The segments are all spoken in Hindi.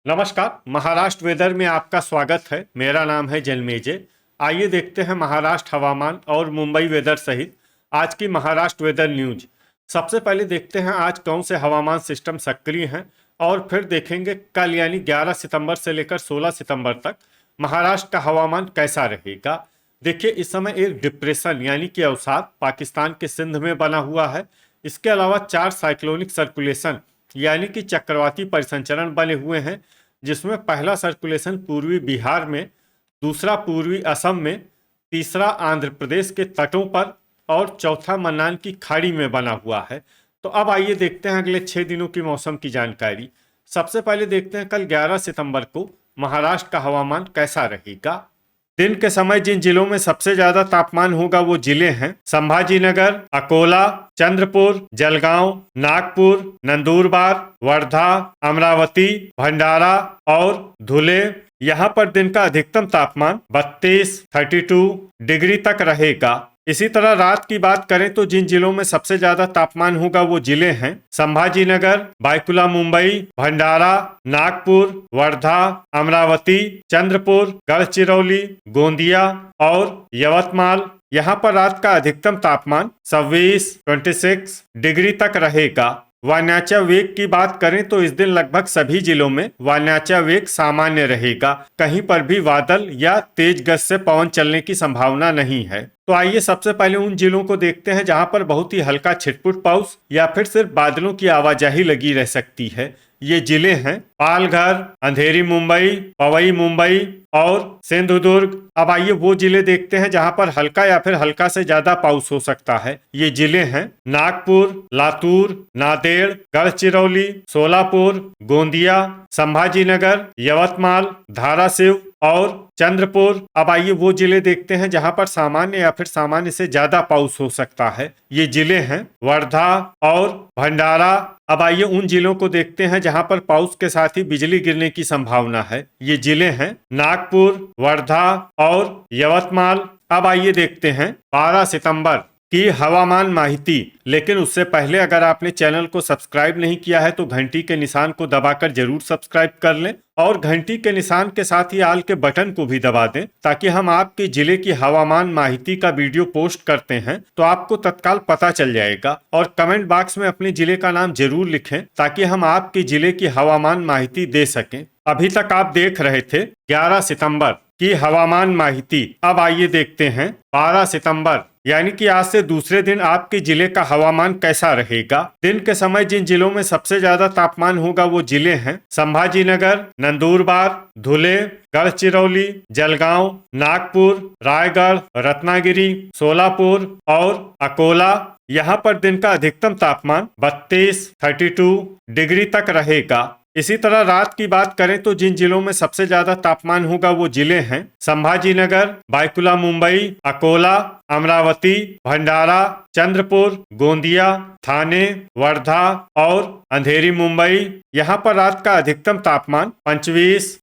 नमस्कार। महाराष्ट्र वेदर में आपका स्वागत है। मेरा नाम है जन्मेजय। आइए देखते हैं महाराष्ट्र हवामान और मुंबई वेदर सहित आज की महाराष्ट्र वेदर न्यूज। सबसे पहले देखते हैं आज कौन से हवामान सिस्टम सक्रिय हैं और फिर देखेंगे कल यानी 11 सितंबर से लेकर 16 सितंबर तक महाराष्ट्र का हवामान कैसा रहेगा। देखिए, इस समय एक डिप्रेशन यानी कि अवसाद पाकिस्तान के सिंध में बना हुआ है। इसके अलावा 4 साइक्लोनिक सर्कुलेशन यानी कि चक्रवाती परिसंचरण बने हुए हैं, जिसमें पहला सर्कुलेशन पूर्वी बिहार में, दूसरा पूर्वी असम में, तीसरा आंध्र प्रदेश के तटों पर और चौथा मन्नान की खाड़ी में बना हुआ है। तो अब आइए देखते हैं अगले 6 दिनों की मौसम की जानकारी। सबसे पहले देखते हैं कल 11 सितंबर को महाराष्ट्र का हवामान कैसा रहेगा। दिन के समय जिन जिलों में सबसे ज्यादा तापमान होगा वो जिले हैं संभाजीनगर, अकोला, चंद्रपुर, जलगांव, नागपुर, नंदुरबार, वर्धा, अमरावती, भंडारा और धुले। यहाँ पर दिन का अधिकतम तापमान 32 डिग्री तक रहेगा। इसी तरह रात की बात करें तो जिन जिलों में सबसे ज्यादा तापमान होगा वो जिले हैं संभाजीनगर, बायकुला मुंबई, भंडारा, नागपुर, वर्धा, अमरावती, चंद्रपुर, गढ़चिरौली, गोंदिया और यवतमाल। यहाँ पर रात का अधिकतम तापमान 26 डिग्री तक रहेगा। वायनाचा वेग की बात करें तो इस दिन लगभग सभी जिलों में वायनाचा वेग सामान्य रहेगा। कहीं पर भी बादल या तेज गति से पवन चलने की संभावना नहीं है। तो आइए सबसे पहले उन जिलों को देखते हैं जहां पर बहुत ही हल्का छिटपुट पाउस या फिर सिर्फ बादलों की आवाजाही लगी रह सकती है। ये जिले हैं पालघर, अंधेरी मुंबई, पवई मुंबई और सिंधुदुर्ग। अब आइए वो जिले देखते हैं जहां पर हल्का या फिर हल्का से ज्यादा पाउस हो सकता है। ये जिले हैं नागपुर, लातूर, नांदेड़, गढ़चिरौली, सोलापुर, गोंदिया, संभाजीनगर, यवतमाल, धाराशिव और चंद्रपुर। अब आइए वो जिले देखते हैं जहां पर सामान्य या फिर सामान्य से ज्यादा पाउस हो सकता है। ये जिले हैं वर्धा और भंडारा। अब आइए उन जिलों को देखते हैं जहां पर पाउस के साथ ही बिजली गिरने की संभावना है। ये जिले हैं नागपुर, वर्धा और यवतमाल। अब आइए देखते हैं 12 सितंबर की हवामान माहिती। लेकिन उससे पहले अगर आपने चैनल को सब्सक्राइब नहीं किया है तो घंटी के निशान को दबाकर जरूर सब्सक्राइब कर लें और घंटी के निशान के साथ ही आल के बटन को भी दबा दें, ताकि हम आपके जिले की हवामान माहिती का वीडियो पोस्ट करते हैं तो आपको तत्काल पता चल जाएगा। और कमेंट बॉक्स में अपने जिले का नाम जरूर लिखें ताकि हम आपके जिले की हवामान माहिती दे सकें। अभी तक आप देख रहे थे 11 सितंबर की हवामान माहिती। अब आइए देखते हैं 12 सितंबर यानी कि आज से दूसरे दिन आपके जिले का हवामान कैसा रहेगा। दिन के समय जिन जिलों में सबसे ज्यादा तापमान होगा वो जिले हैं संभाजीनगर, नंदुरबार, धुले, गढ़चिरौली, जलगांव, नागपुर, रायगढ़, रत्नागिरी, सोलापुर और अकोला। यहाँ पर दिन का अधिकतम तापमान 32 डिग्री तक रहेगा। इसी तरह रात की बात करें तो जिन जिलों में सबसे ज्यादा तापमान होगा वो जिले हैं संभाजीनगर, बायकुला मुंबई, अकोला, अमरावती, भंडारा, चंद्रपुर, गोंदिया, थाने, वर्धा और अंधेरी मुंबई। यहाँ पर रात का अधिकतम तापमान 25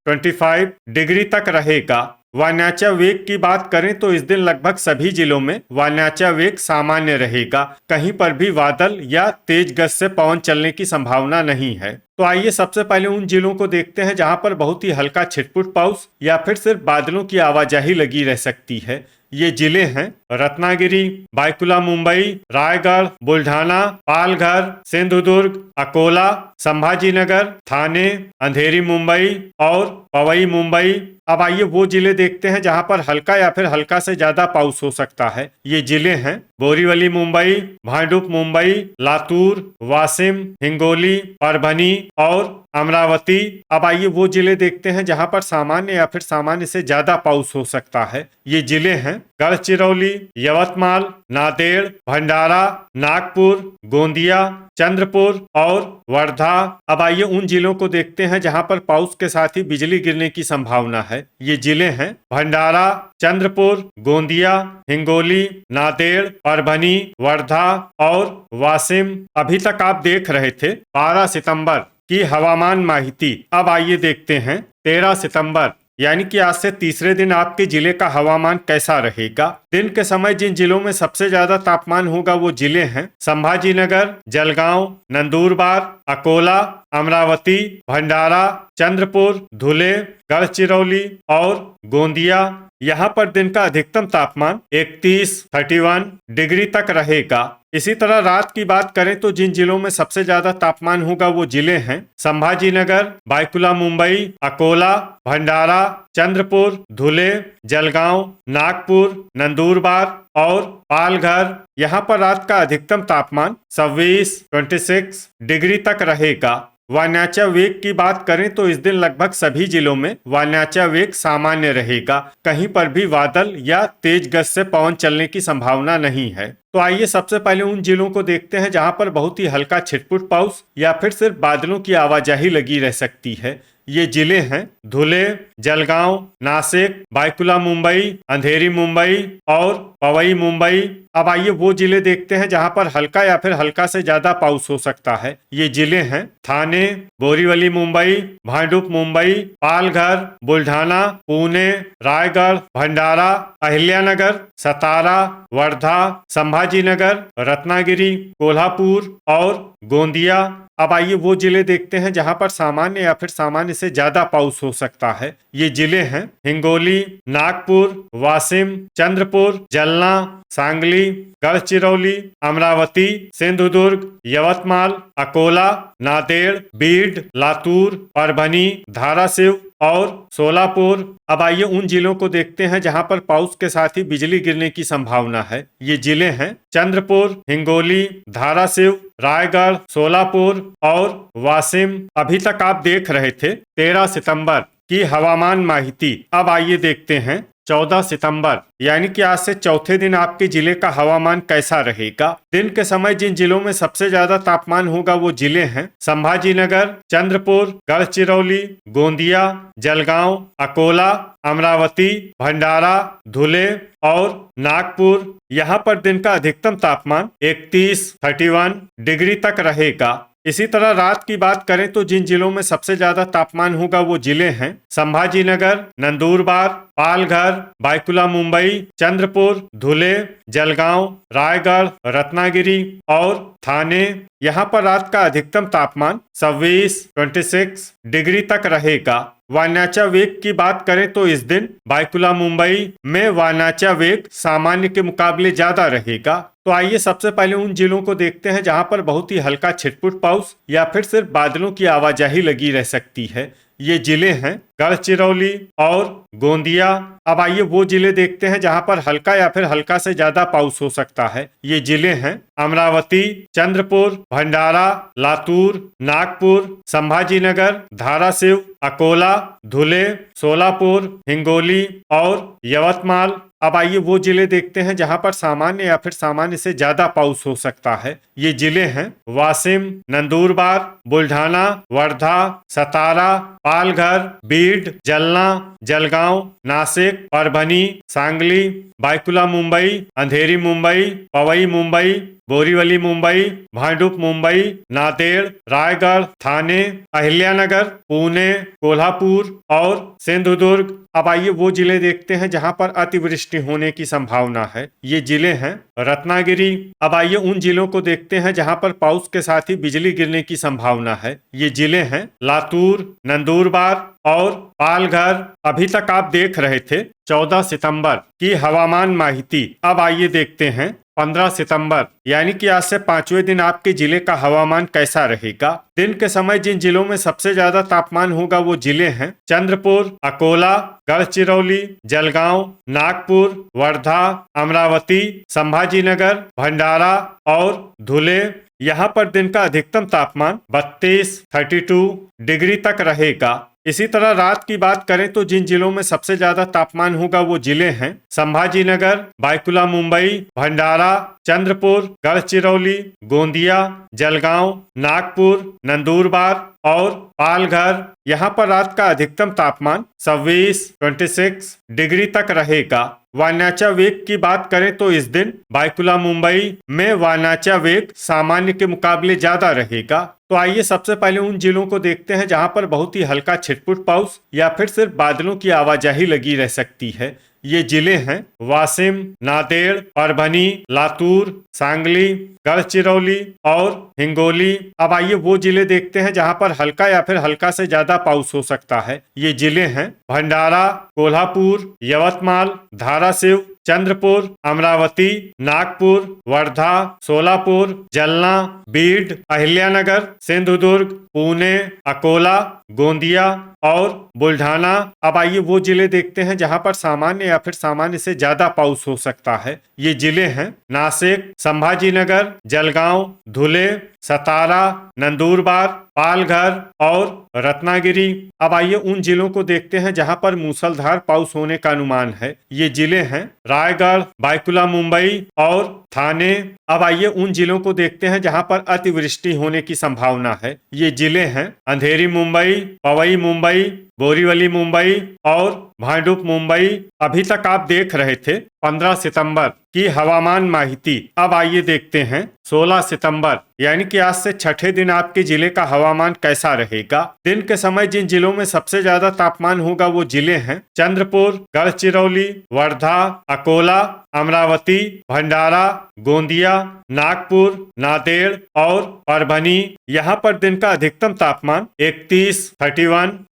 डिग्री तक रहेगा। वायनाचा वेग की बात करें तो इस दिन लगभग सभी जिलों में वायनाचा वेग सामान्य रहेगा। कहीं पर भी बादल या तेज गति से पवन चलने की संभावना नहीं है। तो आइए सबसे पहले उन जिलों को देखते हैं जहां पर बहुत ही हल्का छिटपुट पाउस या फिर सिर्फ बादलों की आवाजाही लगी रह सकती है। ये जिले हैं रत्नागिरी, बायकुला मुंबई, रायगढ़, बुल्ढाना, पालघर, सिंधुदुर्ग, अकोला, संभाजीनगर, थाने, अंधेरी मुंबई और पवई मुंबई। अब आइए वो जिले देखते हैं जहां पर हल्का या फिर हल्का से ज्यादा पाउस हो सकता है। ये जिले हैं बोरीवली मुंबई, भांडुप मुंबई, लातूर, वाशिम, हिंगोली, परभनी और अमरावती। अब आइए वो जिले देखते हैं जहां पर सामान्य या फिर सामान्य से ज्यादा पाउस हो सकता है। ये जिले हैं गढ़चिरौली, यवतमाल, नांदेड़, भंडारा, नागपुर, गोंदिया, चंद्रपुर और वर्धा। अब आइए उन जिलों को देखते हैं जहां पर पाउस के साथ ही बिजली गिरने की संभावना है। ये जिले हैं भंडारा, चंद्रपुर, गोंदिया, हिंगोली, नांदेड़, परभनी, वर्धा और वाशिम। अभी तक आप देख रहे थे 12 सितंबर की हवामान माहिती। अब आइए देखते हैं 13 सितंबर यानी कि आज से तीसरे दिन आपके जिले का हवामान कैसा रहेगा। दिन के समय जिन जिलों में सबसे ज्यादा तापमान होगा वो जिले हैं संभाजी नगर, जलगांव, नंदुरबार, अकोला, अमरावती, भंडारा, चंद्रपुर, धुले, गढ़चिरौली और गोंदिया। यहाँ पर दिन का अधिकतम तापमान 31 डिग्री तक रहेगा। इसी तरह रात की बात करें तो जिन जिलों में सबसे ज्यादा तापमान होगा वो जिले हैं संभाजी नगर, बायकुला मुंबई, अकोला, भंडारा, चंद्रपुर, धुले, जलगांव, नागपुर, नंदुरबार और पालघर। यहाँ पर रात का अधिकतम तापमान 26 डिग्री तक रहेगा। वायनाचा वेग की बात करें तो इस दिन लगभग सभी जिलों में वायनाचा वेग सामान्य रहेगा। कहीं पर भी बादल या तेज गति से पवन चलने की संभावना नहीं है। तो आइए सबसे पहले उन जिलों को देखते हैं जहां पर बहुत ही हल्का छिटपुट पाउस या फिर सिर्फ बादलों की आवाजाही लगी रह सकती है। ये जिले हैं धुले, जलगांव, नासिक, बायकुला मुंबई, अंधेरी मुंबई और पवई मुंबई। अब आइए वो जिले देखते हैं जहां पर हल्का या फिर हल्का से ज्यादा पाउस हो सकता है। ये जिले हैं थाने, बोरीवली मुंबई, भांडुप मुंबई, पालघर, बुल्ढाना, पुणे, रायगढ़, भंडारा, अहिल्यानगर, सतारा, वर्धा, संभाजीनगर, रत्नागिरी, कोल्हापुर और गोंदिया। अब आइए वो जिले देखते हैं जहां पर सामान्य या फिर सामान्य से ज्यादा पाउस हो सकता है। ये जिले हैं हिंगोली, नागपुर, वाशिम, चंद्रपुर, जलना, सांगली, गढ़चिरौली, अमरावती, सिंधुदुर्ग, यवतमाल, अकोला, नांदेड़, बीड, लातूर, परभनी, धाराशिव और सोलापुर। अब आइए उन जिलों को देखते हैं जहां पर पाउस के साथ ही बिजली गिरने की संभावना है। ये जिले हैं चंद्रपुर, हिंगोली, धाराशिव, रायगढ़, सोलापुर और वाशिम। अभी तक आप देख रहे थे 13 सितंबर की हवामान माहिती। अब आइए देखते हैं 14 सितंबर यानी कि आज से चौथे दिन आपके जिले का हवामान कैसा रहेगा। दिन के समय जिन जिलों में सबसे ज्यादा तापमान होगा वो जिले हैं संभाजी नगर, चंद्रपुर, गढ़चिरौली, गोंदिया, जलगांव, अकोला, अमरावती, भंडारा, धुले और नागपुर। यहाँ पर दिन का अधिकतम तापमान 31 डिग्री तक रहेगा। इसी तरह रात की बात करें तो जिन जिलों में सबसे ज्यादा तापमान होगा वो जिले हैं संभाजी नगर, नंदुरबार, पालघर, बायकुला मुंबई, चंद्रपुर, धुले, जलगांव, रायगढ़, रत्नागिरी और थाने। यहाँ पर रात का अधिकतम तापमान 26 डिग्री तक रहेगा। वायनाचा वेग की बात करें तो इस दिन बायकुला मुंबई में वायनाचा वेग सामान्य के मुकाबले ज्यादा रहेगा। तो आइए सबसे पहले उन जिलों को देखते हैं जहां पर बहुत ही हल्का छिटपुट पाउस या फिर सिर्फ बादलों की आवाजाही लगी रह सकती है। ये जिले हैं गढ़चिरौली और गोंदिया। अब आइए वो जिले देखते हैं जहां पर हल्का या फिर हल्का से ज्यादा पाउस हो सकता है। ये जिले हैं अमरावती, चंद्रपुर, भंडारा, लातूर, नागपुर, संभाजीनगर, धाराशिव, अकोला, धुले, सोलापुर, हिंगोली और यवतमाल। अब आइए वो जिले देखते हैं जहां पर सामान्य या फिर सामान्य से ज्यादा पाउस हो सकता है। ये जिले हैं वाशिम, नंदुरबार, बुल्ढाना, वर्धा, सतारा, पालघर, बीड, जलना, जलगांव, नासिक, परभनी, सांगली, बायकुला मुंबई, अंधेरी मुंबई, पवई मुंबई, बोरीवली मुंबई, भांडुप मुंबई, नांदेड़, रायगढ़, थाने, अहिल्यानगर, पुणे, कोल्हापुर और सिंधुदुर्ग। अब आइए वो जिले देखते हैं जहां पर अतिवृष्टि होने की संभावना है। ये जिले हैं रत्नागिरी। अब आइए उन जिलों को देखते हैं जहां पर पाउस के साथ ही बिजली गिरने की संभावना है। ये जिले हैं लातूर, नंदुरबार और पालघर। अभी तक आप देख रहे थे 14 सितंबर की हवामान माहिती। अब आइए देखते हैं 15 सितंबर यानी कि आज से पांचवें दिन आपके जिले का हवामान कैसा रहेगा। दिन के समय जिन जिलों में सबसे ज्यादा तापमान होगा वो जिले हैं चंद्रपुर, अकोला, गढ़चिरौली, जलगांव, नागपुर, वर्धा, अमरावती, संभाजीनगर, भंडारा और धुले। यहाँ पर दिन का अधिकतम तापमान 32 डिग्री तक रहेगा। इसी तरह रात की बात करें तो जिन जिलों में सबसे ज्यादा तापमान होगा वो जिले हैं संभाजीनगर, बायकुला मुंबई, भंडारा, चंद्रपुर, गढ़चिरौली, गोंदिया, जलगांव, नागपुर, नंदुरबार और पालघर। यहाँ पर रात का अधिकतम तापमान 26 डिग्री तक रहेगा। वायनाचा वेग की बात करें तो इस दिन बायकुला मुंबई में वायनाचा वेग सामान्य के मुकाबले ज्यादा रहेगा। तो आइए सबसे पहले उन जिलों को देखते हैं जहां पर बहुत ही हल्का छिटपुट पाउस या फिर सिर्फ बादलों की आवाजाही लगी रह सकती है। ये जिले हैं वाशिम, नांदेड़, परभनी, लातूर, सांगली, गढ़चिरौली और हिंगोली। अब आइए वो जिले देखते हैं जहां पर हल्का या फिर हल्का से ज्यादा पाउस हो सकता है। ये जिले हैं भंडारा, कोल्हापुर, यवतमाल, धाराशिव, चंद्रपुर, अमरावती, नागपुर, वर्धा, सोलापुर, जलना, बीड, अहिल्यानगर, सिंधुदुर्ग, पुणे, अकोला, गोंदिया और बुल्ढाना। अब आइए वो जिले देखते हैं जहां पर सामान्य या फिर सामान्य से ज्यादा पाउस हो सकता है। ये जिले हैं नासिक, संभाजीनगर, जलगांव, धुले, सतारा, नंदुरबार, पालघर और रत्नागिरी। अब आइए उन जिलों को देखते हैं जहां पर मूसलाधार पाउस होने का अनुमान है। ये जिले हैं रायगढ़, बायकुला मुंबई और थाने। अब आइए उन जिलों को देखते हैं जहां पर अतिवृष्टि होने की संभावना है। ये जिले हैं अंधेरी मुंबई, पवई मुंबई, बोरीवली मुंबई और भांडुप मुंबई। अभी तक आप देख रहे थे 15 सितंबर की हवामान माहिती। अब आइए देखते हैं 16 सितंबर यानी कि आज से छठे दिन आपके जिले का हवामान कैसा रहेगा। दिन के समय जिन जिलों में सबसे ज्यादा तापमान होगा वो जिले हैं चंद्रपुर, गढ़चिरौली, वर्धा, अकोला, अमरावती, भंडारा, गोंदिया, नागपुर, नांदेड़ और परभनी। यहाँ पर दिन का अधिकतम तापमान 31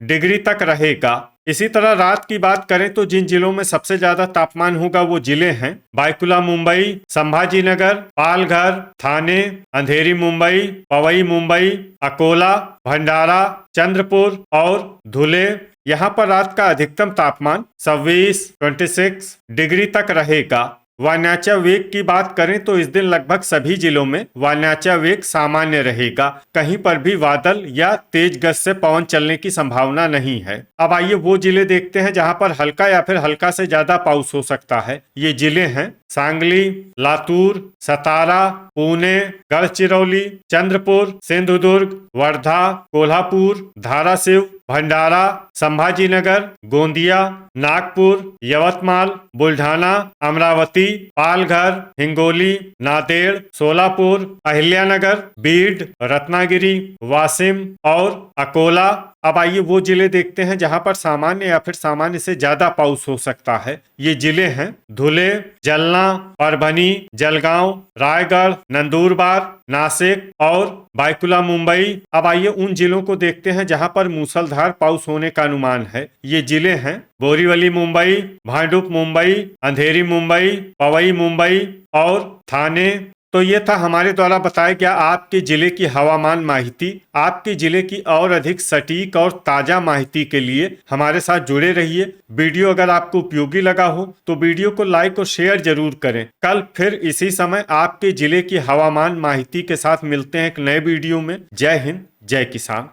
डिग्री तक रहेगा। इसी तरह रात की बात करें तो जिन जिलों में सबसे ज्यादा तापमान होगा वो जिले हैं बायकुला मुंबई, संभाजीनगर, पालघर, थाने, अंधेरी मुंबई, पवई मुंबई, अकोला, भंडारा, चंद्रपुर और धुले। यहाँ पर रात का अधिकतम तापमान 26 डिग्री तक रहेगा। वायनाचा वेग की बात करें तो इस दिन लगभग सभी जिलों में वायनाचा वेग सामान्य रहेगा। कहीं पर भी बादल या तेज गति से पवन चलने की संभावना नहीं है। अब आइए वो जिले देखते हैं जहां पर हल्का या फिर हल्का से ज्यादा पाउस हो सकता है। ये जिले हैं सांगली, लातूर, सतारा, पुणे, गढ़चिरौली, चंद्रपुर, सिंधुदुर्ग, वर्धा, कोल्हापुर, धाराशिव, भंडारा, संभाजीनगर, गोंदिया, नागपुर, यवतमाल, बुल्ढाना, अमरावती, पालघर, हिंगोली, नांदेड़, सोलापुर, अहिल्यानगर, बीड, रत्नागिरी, वाशिम और अकोला। अब आइए वो जिले देखते हैं जहां पर सामान्य या फिर सामान्य से ज्यादा पाउस हो सकता है। ये जिले हैं धुले, जलना, परभनी, जलगांव, रायगढ़, नंदुरबार, नासिक और बायकुला मुंबई। अब आइए उन जिलों को देखते हैं जहां पर मूसलाधार पाउस होने का अनुमान है। ये जिले हैं बोरीवली मुंबई, भांडुप मुंबई, अंधेरी मुंबई, पवई मुंबई और थाने। तो ये था हमारे द्वारा बताया गया आपके जिले की हवामान माहिती। आपके जिले की और अधिक सटीक और ताजा माहिती के लिए हमारे साथ जुड़े रहिए। वीडियो अगर आपको उपयोगी लगा हो तो वीडियो को लाइक और शेयर जरूर करें। कल फिर इसी समय आपके जिले की हवामान माहिती के साथ मिलते हैं एक नए वीडियो में। जय हिंद, जय किसान।